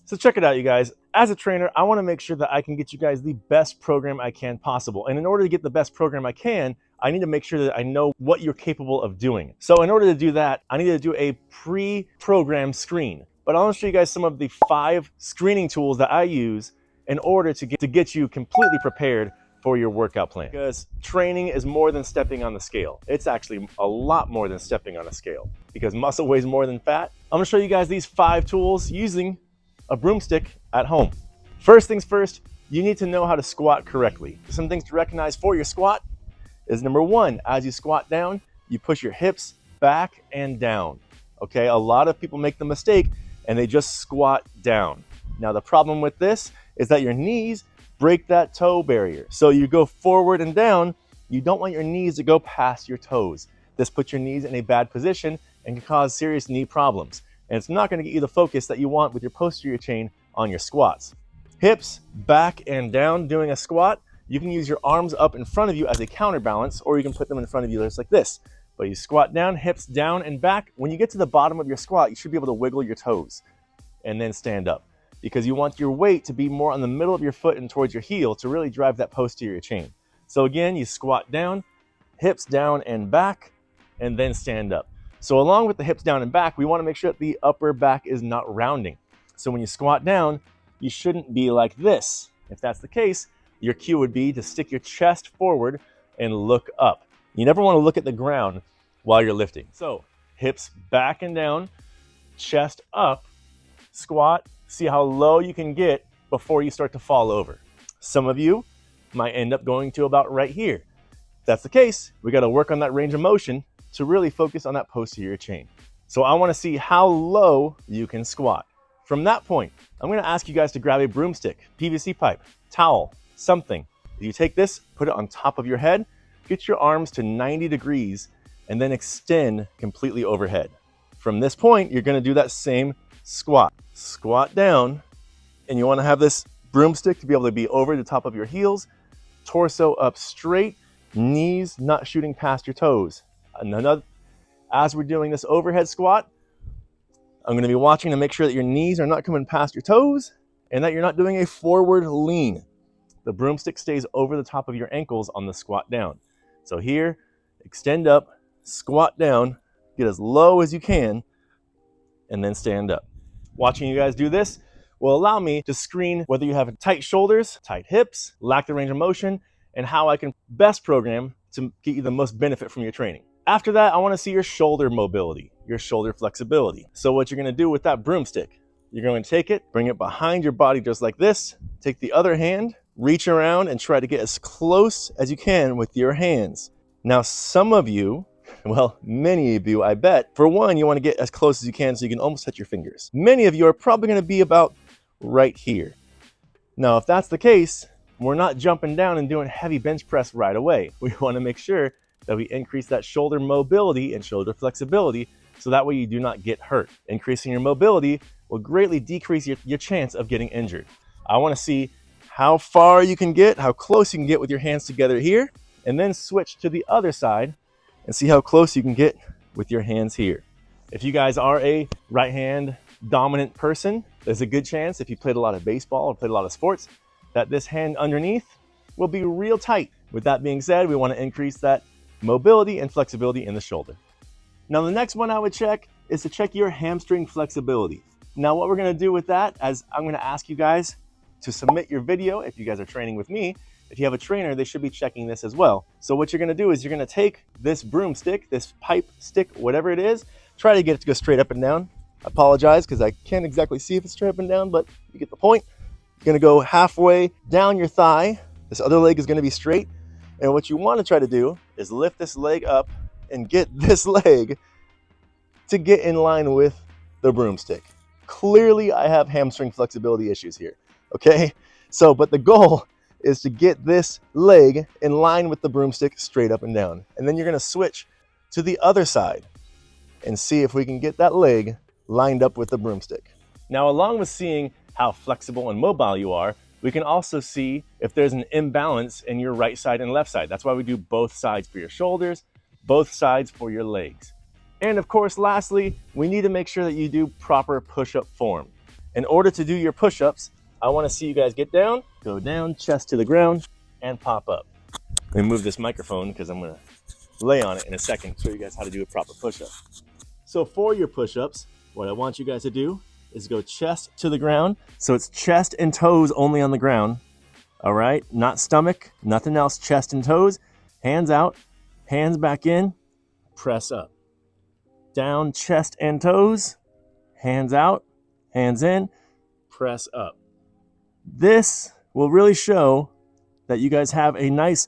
So check it out, you guys. As a trainer, I want to make sure that I can get you guys the best program I can possible. And in order to get the best program I can, I need to make sure that I know what you're capable of doing. So in order to do that, I need to do a pre-programmed screen. But I want to show you guys some of the 5 screening tools that I use in order to get you completely prepared for your workout plan. Because training is more than stepping on the scale. It's actually a lot more than stepping on a scale, because muscle weighs more than fat. I'm gonna show you guys these 5 tools using a broomstick at home. First things first, you need to know how to squat correctly. Some things to recognize for your squat is number 1, as you squat down, you push your hips back and down. Okay, a lot of people make the mistake and they just squat down. Now the problem with this is that your knees break that toe barrier. So you go forward and down, you don't want your knees to go past your toes. This puts your knees in a bad position and can cause serious knee problems. And it's not going to get you the focus that you want with your posterior chain on your squats. Hips back and down doing a squat. You can use your arms up in front of you as a counterbalance, or you can put them in front of you just like this. But you squat down, hips down and back. When you get to the bottom of your squat, you should be able to wiggle your toes and then stand up, because you want your weight to be more on the middle of your foot and towards your heel to really drive that posterior chain. So again, you squat down, hips down and back, and then stand up. So along with the hips down and back, we want to make sure that the upper back is not rounding. So when you squat down, you shouldn't be like this. If that's the case, your cue would be to stick your chest forward and look up. You never want to look at the ground while you're lifting. So hips back and down, chest up, squat. See how low you can get before you start to fall over. Some of you might end up going to about right here. If that's the case, we got to work on that range of motion to really focus on that posterior chain. So I want to see how low you can squat. From that point, I'm going to ask you guys to grab a broomstick, PVC pipe, towel, something. You take this, put it on top of your head, get your arms to 90 degrees, and then extend completely overhead. From this point, you're going to do that same squat. Squat down, and you want to have this broomstick to be able to be over the top of your heels, torso up straight, knees not shooting past your toes. As we're doing this overhead squat, I'm going to be watching to make sure that your knees are not coming past your toes and that you're not doing a forward lean. The broomstick stays over the top of your ankles on the squat down. So here, extend up, squat down, get as low as you can, and then stand up. Watching you guys do this will allow me to screen whether you have tight shoulders, tight hips, lack the range of motion, and how I can best program to get you the most benefit from your training. After that, I want to see your shoulder mobility, your shoulder flexibility. So what you're going to do with that broomstick, you're going to take it, bring it behind your body just like this, take the other hand, reach around and try to get as close as you can with your hands. Now, some of you, well, many of you, I bet, for one, you want to get as close as you can so you can almost touch your fingers. Many of you are probably going to be about right here. Now, if that's the case, we're not jumping down and doing heavy bench press right away. We want to make sure that we increase that shoulder mobility and shoulder flexibility so that way you do not get hurt. Increasing your mobility will greatly decrease your chance of getting injured. I want to see how far you can get, how close you can get with your hands together here, and then switch to the other side and see how close you can get with your hands here. If you guys are a right hand dominant person, there's a good chance if you played a lot of baseball or played a lot of sports that this hand underneath will be real tight. With that being said, we want to increase that mobility and flexibility in the shoulder. Now the next one I would check is to check your hamstring flexibility. Now what we're going to do with that is I'm going to ask you guys to submit your video if you guys are training with me. If you have a trainer, they should be checking this as well. So what you're going to do is you're going to take this broomstick, this pipe stick, whatever it is, try to get it to go straight up and down. I apologize because I can't exactly see if it's straight up and down, but you get the point. You're going to go halfway down your thigh. This other leg is going to be straight. And what you want to try to do is lift this leg up and get this leg to get in line with the broomstick. Clearly, I have hamstring flexibility issues here, okay? So, but the goal is to get this leg in line with the broomstick straight up and down. And then you're going to switch to the other side and see if we can get that leg lined up with the broomstick. Now, along with seeing how flexible and mobile you are, we can also see if there's an imbalance in your right side and left side. That's why we do both sides for your shoulders, both sides for your legs. And of course, lastly, we need to make sure that you do proper push-up form. In order to do your push-ups, I want to see you guys get down, go down, chest to the ground, and pop up. Let me move this microphone because I'm going to lay on it in a second, show you guys how to do a proper push-up. So for your push-ups, what I want you guys to do is go chest to the ground. So it's chest and toes only on the ground. All right, not stomach, nothing else, chest and toes. Hands out, hands back in, press up. Down, chest and toes, hands out, hands in, press up. This will really show that you guys have a nice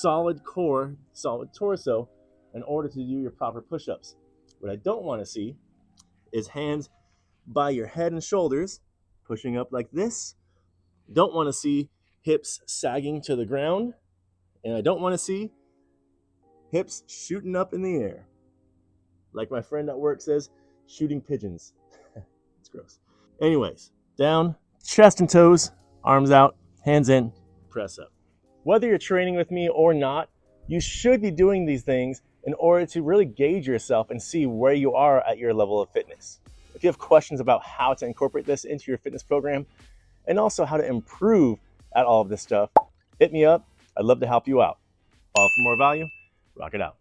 solid core, solid torso in order to do your proper push-ups. What I don't want to see is hands by your head and shoulders, pushing up like this. Don't want to see hips sagging to the ground. And I don't want to see hips shooting up in the air. Like my friend at work says, shooting pigeons. It's gross. Anyways, down, chest and toes, arms out, hands in, press up. Whether you're training with me or not, you should be doing these things in order to really gauge yourself and see where you are at your level of fitness. If you have questions about how to incorporate this into your fitness program and also how to improve at all of this stuff, hit me up. I'd love to help you out. Follow for more value. Rock it out.